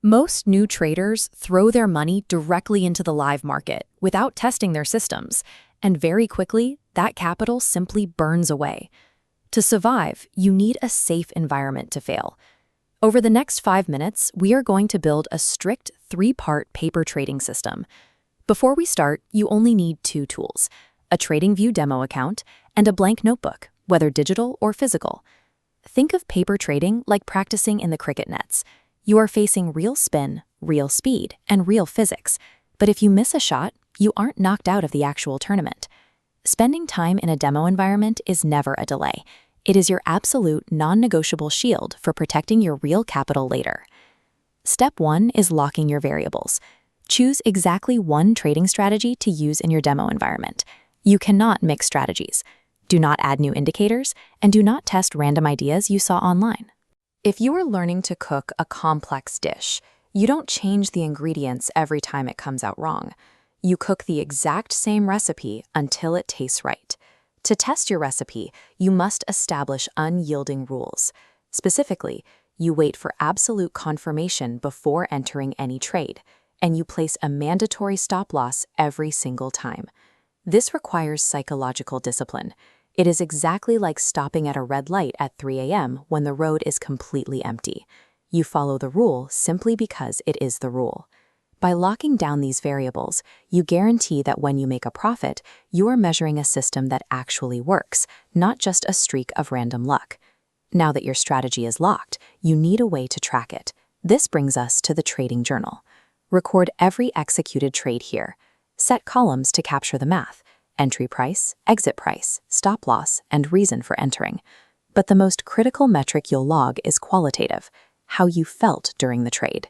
Most new traders throw their money directly into the live market without testing their systems, and very quickly, that capital simply burns away. To survive, you need a safe environment to fail. Over the next 5 minutes, we are going to build a strict 3-part paper trading system. Before we start, you only need 2 tools: a TradingView demo account and a blank notebook, whether digital or physical. Think of paper trading like practicing in the cricket nets. You are facing real spin, real speed, and real physics. But if you miss a shot, you aren't knocked out of the actual tournament. Spending time in a demo environment is never a delay. It is your absolute non-negotiable shield for protecting your real capital later. Step 1 is locking your variables. Choose exactly one trading strategy to use in your demo environment. You cannot mix strategies. Do not add new indicators, and do not test random ideas you saw online. If you are learning to cook a complex dish, you don't change the ingredients every time it comes out wrong. You cook the exact same recipe until it tastes right. To test your recipe, you must establish unyielding rules. Specifically, you wait for absolute confirmation before entering any trade, and you place a mandatory stop loss every single time. This requires psychological discipline. It is exactly like stopping at a red light at 3 a.m. when the road is completely empty. You follow the rule simply because it is the rule. By locking down these variables, you guarantee that when you make a profit, you are measuring a system that actually works, not just a streak of random luck. Now that your strategy is locked, you need a way to track it. This brings us to the trading journal. Record every executed trade here. Set columns to capture the math: entry price, exit price, stop loss, and reason for entering. But the most critical metric you'll log is qualitative: how you felt during the trade.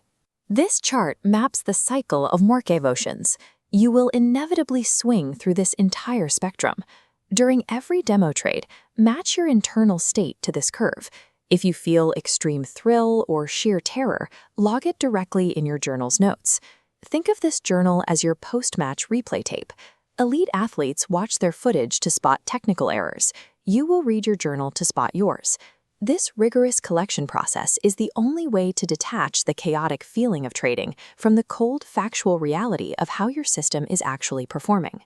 This chart maps the cycle of market emotions. You will inevitably swing through this entire spectrum. During every demo trade, match your internal state to this curve. If you feel extreme thrill or sheer terror, log it directly in your journal's notes. Think of this journal as your post-match replay tape. Elite athletes watch their footage to spot technical errors. You will read your journal to spot yours. This rigorous collection process is the only way to detach the chaotic feeling of trading from the cold, factual reality of how your system is actually performing.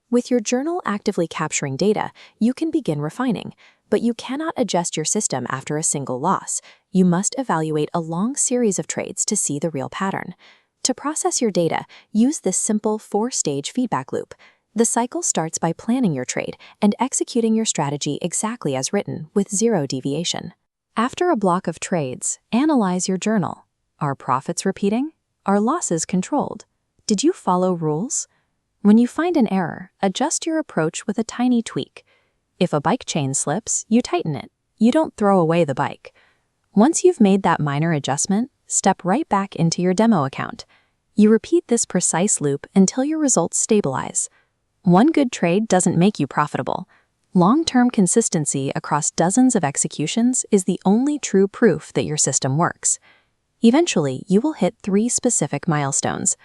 With your journal actively capturing data, you can begin refining, but you cannot adjust your system after a single loss. You must evaluate a long series of trades to see the real pattern. To process your data, use this simple 4-stage feedback loop. The cycle starts by planning your trade and executing your strategy exactly as written, with 0 deviation. After a block of trades, analyze your journal. Are profits repeating? Are losses controlled? Did you follow rules? When you find an error, adjust your approach with a tiny tweak. If a bike chain slips, you tighten it. You don't throw away the bike. Once you've made that minor adjustment, step right back into your demo account. You repeat this precise loop until your results stabilize. One good trade doesn't make you profitable. Long-term consistency across dozens of executions is the only true proof that your system works. Eventually, you will hit 3 specific milestones.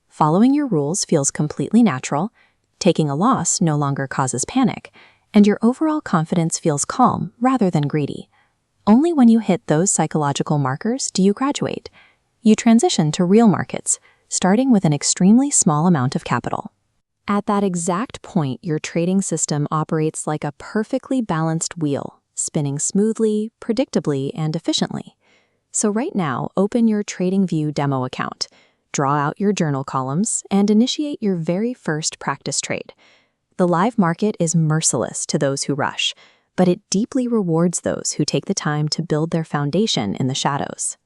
Following your rules feels completely natural, taking a loss no longer causes panic, and your overall confidence feels calm rather than greedy. Only when you hit those psychological markers do you graduate. You transition to real markets, starting with an extremely small amount of capital. At that exact point, your trading system operates like a perfectly balanced wheel, spinning smoothly, predictably, and efficiently. So right now, open your TradingView demo account, draw out your journal columns, and initiate your very first practice trade. The live market is merciless to those who rush, but it deeply rewards those who take the time to build their foundation in the shadows.